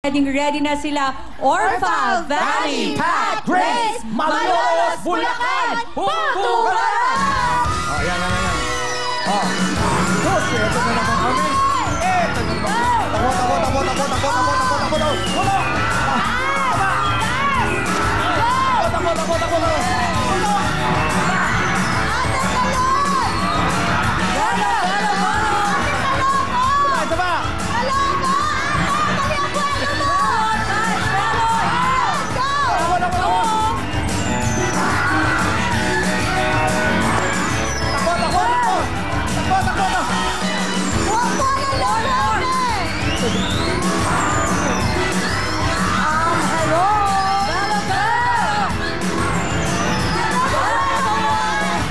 Ready na sila. Orpha, Valley, Pat, Grace, Malolos, Bulacan, Putukan! Oh, yan. Oh. Sus, ito na naman kami. Ito na naman.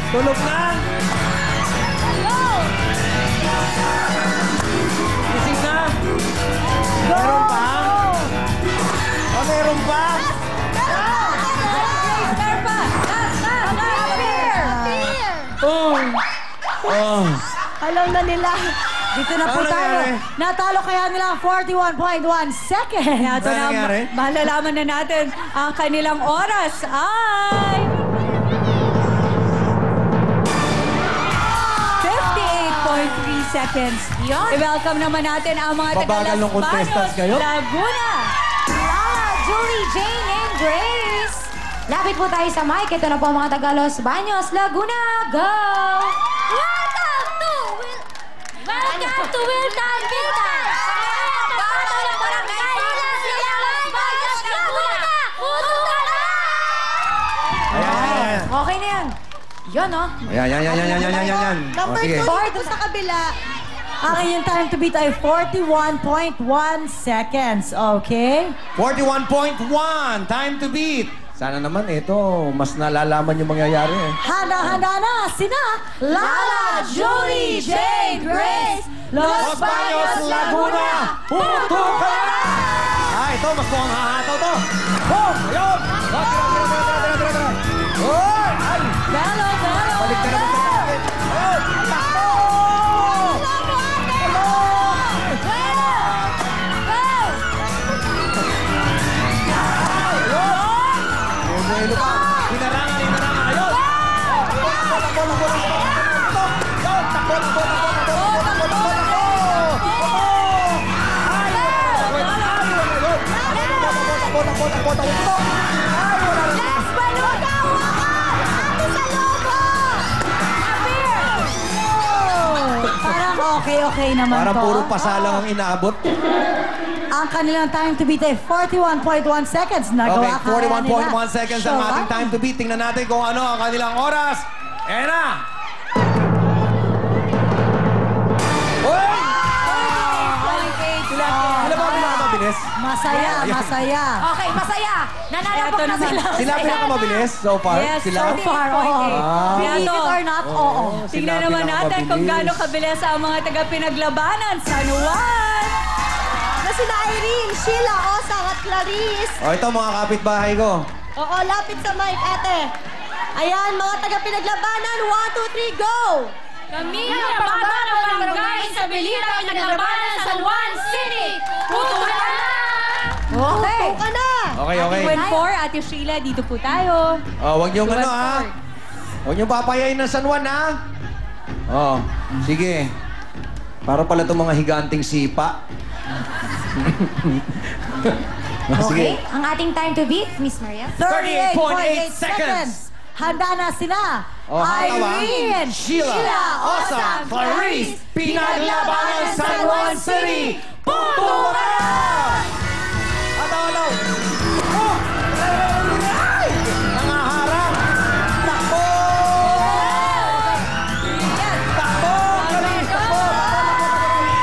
Tulog na! Gising na! Meron pa? O, meron pa? Alam na nila. Dito na po tayo. Natalo kaya nila 41.1 seconds. Ito na, malalaman na natin ang kanilang oras ay... 58.3 seconds. I-welcome naman natin ang mga Babagal ng contestants kayo? Laguna. Lala, Julie, Jane, and Grace. Lapit po tayo sa mic. Ito na po ang mga taga Los Baños, Laguna. Go! Welcome to Wilton, Wilton! Okay na yan. Yan, oh. Yan. Number 2, dito sa kabila. Ang inyong time to beat ay 41.1 seconds, okay? 41.1, time to beat. Sana naman ito, mas nalalaman yung mangyayari eh. Handa-handa na sina Lala, Julie, Jane, Grace, Los Baños, Laguna, Putukan! Ah, ito, mas mukhang hahataw to. Boom! Ayun! Tira. Oy! Ay! Belo! Balik ka naman sa target. Ayun! Takbo! Ayun! Hinarangan. Ayun! Parang okay naman Parang to. puro pasalang ang inaabot. Ang kanilang time to beat ay 41.1 seconds. Nagawa Okay, kaya nila. 41.1 seconds ang ating time to beat. Tingnan natin kung ano ang kanilang oras. Ayan na! Uy! Sila ba pinakamabilis? Masaya. Okay, masaya. Nanalo po na sila. Sila pinakamabilis so far? Yes, Sila? so far, oo. Believe it or not, oo. Sila Tingnan naman natin kung pinakamabilis. gaano kabilis ang mga taga-pinaglabanan. San Juan! Na sila Irene, Sheila, Osang at Clarice. O ito mga kapitbahay ko. Oo, lapit sa mic, ate. Ayan, mga taga-pinaglabanan. 1, 2, 3, go! Kami ang bata ng barangay sa Belita pinaglabanan sa San Juan City. Putukan! Okay. Go ka na! Okay. Win 4, Ate Sheila, dito po tayo. Huwag niyong ano ha. Huwag niyong papayayin ng San Juan ha. Sige. Para pala itong mga higanting sipa. Okay, ang ating time to beat, Miss Maria. 38.8 seconds. Handa na sila. Irene, Sheila, Osang, Clarice, pinaglabanan sa San Juan City. Putukan! Ataw! Ay! Nangaharap! Takbo! Takbo! Clarice, takbo! Irene, takbo!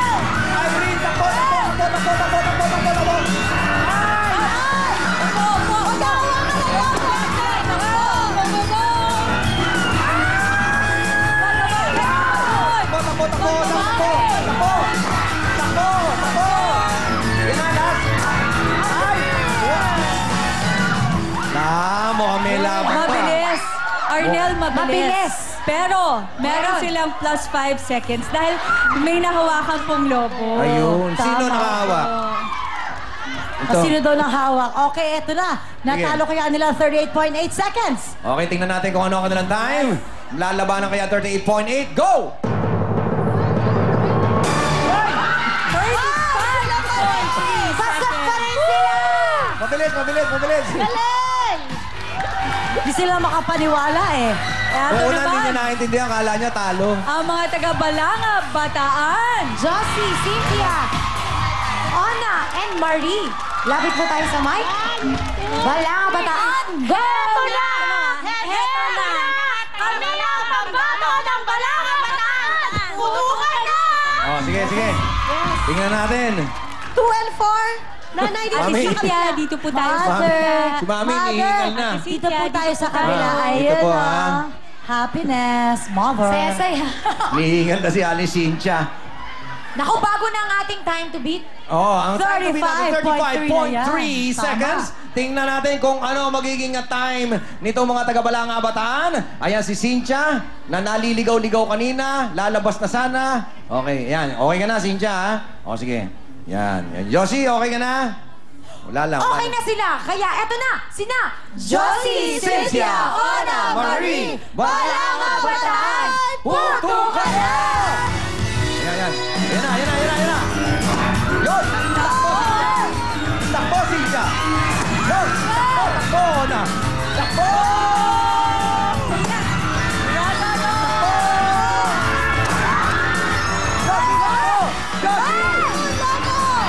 Mukhang may laban pa. Mabilis. Arnel, mabilis. Pero, meron Meron. silang plus 5 seconds dahil may nahawakan pong lobo. Ayun. Tama Sino nakahawak? po. Ito. Sino daw ng hawak? Okay, eto na. Natalo kaya nila 38.8 seconds. Okay, tingnan natin kung ano ang kanilang time. Lalabanan kaya 38.8. Go! 35.3 Pasok pa rin seconds. sila! Mabilis, mabilis, mabilis. Galing! Hindi sila makapaniwala eh. Eto Una, hindi niya naman. nakaintindihan. Kala niya talo. Ang mga taga-Balanga, Bataan. Josie, Cynthia, Ona, and Marie. Lapit po tayo sa mic. Balanga, Bataan. Go! Heto na! Heto na! Kami na ang pambato ng Balanga Bataan! Putukan na! Oh, sige, sige. Tingnan natin. 2 and 4. Nanay, dito Mami. si Cynthia, dito po tayo. Mami. Si Mami, hihingal na. Dito po tayo sa kabila. Ah, Ayun dito po, na. ah. Happiness, mother. Saya-saya. Nihingal na si Alice Cynthia. Naku, bago na ang ating time to beat. Oh, ang time to beat natin 35.3 35.3 seconds. Tingnan natin kung ano magiging time nitong mga taga-Balanga Bataan. Ayan si Cynthia na naliligaw-ligaw kanina. Lalabas na sana. Okay, yan. Okay ka na, Cynthia, ha? O, sige. Yan. Yan. Josie, okay ka na? Wala lang. Okay na sila. Kaya eto na, sina Josie, Cynthia, Ona, Marie, Balanga Bataan. Putukan na! Yan, yan. Yan na, yan na, yan na, yan na. Yun! Takbo! Takbo, Cynthia! Yun! Takbo, takbo, Ona! Takbo! Josie, takbo! Josie!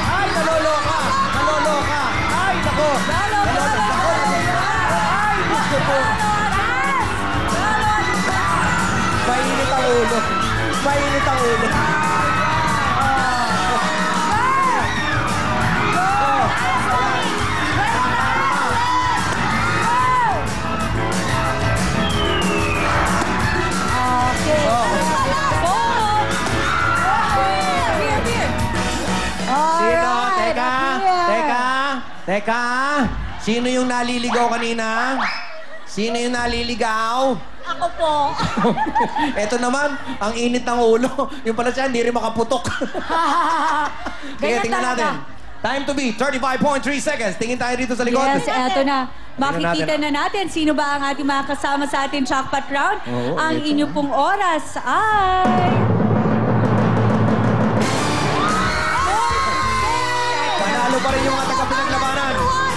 Ay, naloloka! Naloloka! Ay, nako! Naloloka! Ay, gusto ko! Mainit ang ulo. Mainit ang ulo. Okay. Sino? Alright, Teka, here. teka, teka. Sino yung naliligaw kanina? Sino yung naliligaw? Ako po. Eto naman, ang init ng ulo. Yung pala siya, hindi rin makaputok. Sige, Ganyan tingnan talaga. natin. Time to beat, 35.3 seconds. Tingin tayo dito sa likod. Yes, eto na. Makikita natin. na natin sino ba ang ating mga kasama sa ating jackpot round. Oo, Ang ito. inyo pong oras ay... Panalo pa rin yung mga taga-pinaglabanan.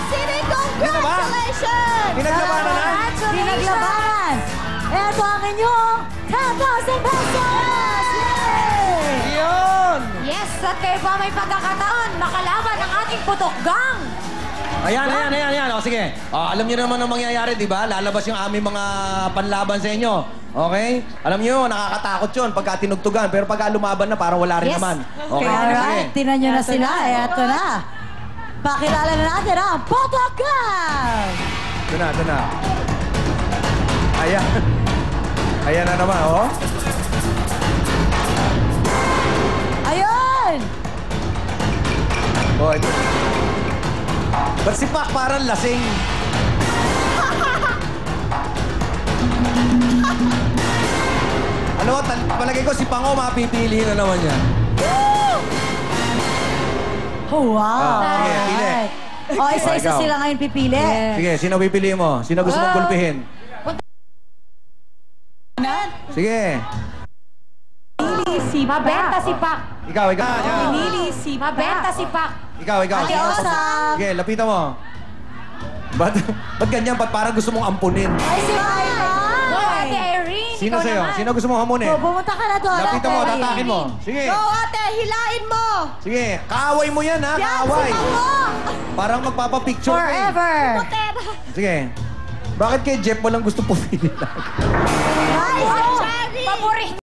City, Sino ba? congratulations! Pinaglabanan na? Pinaglabanan! Eto ang inyong 10,000 pesos! Yay! Yun! Yes, at kayo pa may pagkakataon makalaban ang ating putok gang. Ayan, ayan, ayan, ayan. O, sige. Alam niyo naman ang mangyayari, di ba? Lalabas yung aming mga panlaban sa inyo. Okay? Alam niyo, nakakatakot yun pagka tinugtugan. Pero pagka lumaban na, parang wala rin Yes. naman. Okay, Alright, sige. tinan nyo na sila. Eto na. Pakilala na natin ang Potokan! Ito na, ito na. Ayan. Ayan na naman, oh. Ayun! Oh, ito. Ba't si Pac parang lasing? Ano ba, palagay ko si Pango mapipili na naman yan. Oh, wow! Sige, pili. Alright. O, isa-isa ikaw. sila ngayon pipili. Sige, sino pipili mo? Sino gusto mong gulpihin? Sige. Si Mabenta si Pak. Ikaw, ikaw. Yan. Pinili si Mabenta si Pak. Ikaw, ikaw. Ate Osam. Sige, lapitan mo. Ba't ganyan? Ba't parang gusto mong ampunin? Ay, si Myra! Go, Ate Irene. Sino ikaw sa'yo? naman. Sino gusto mong hamunin? Pumunta ka na doon. Lapitan mo, Ate. tatakin mo. Sige. Go, ate! Hilain mo! Sige, kaaway mo yan, ha? Yan, Kaaway. si Pango! Parang magpapapicture ka eh. Forever! Putera! Sige. Bakit kay Jeff mo lang gusto pumili lang? Ay, si Cherry! Paborito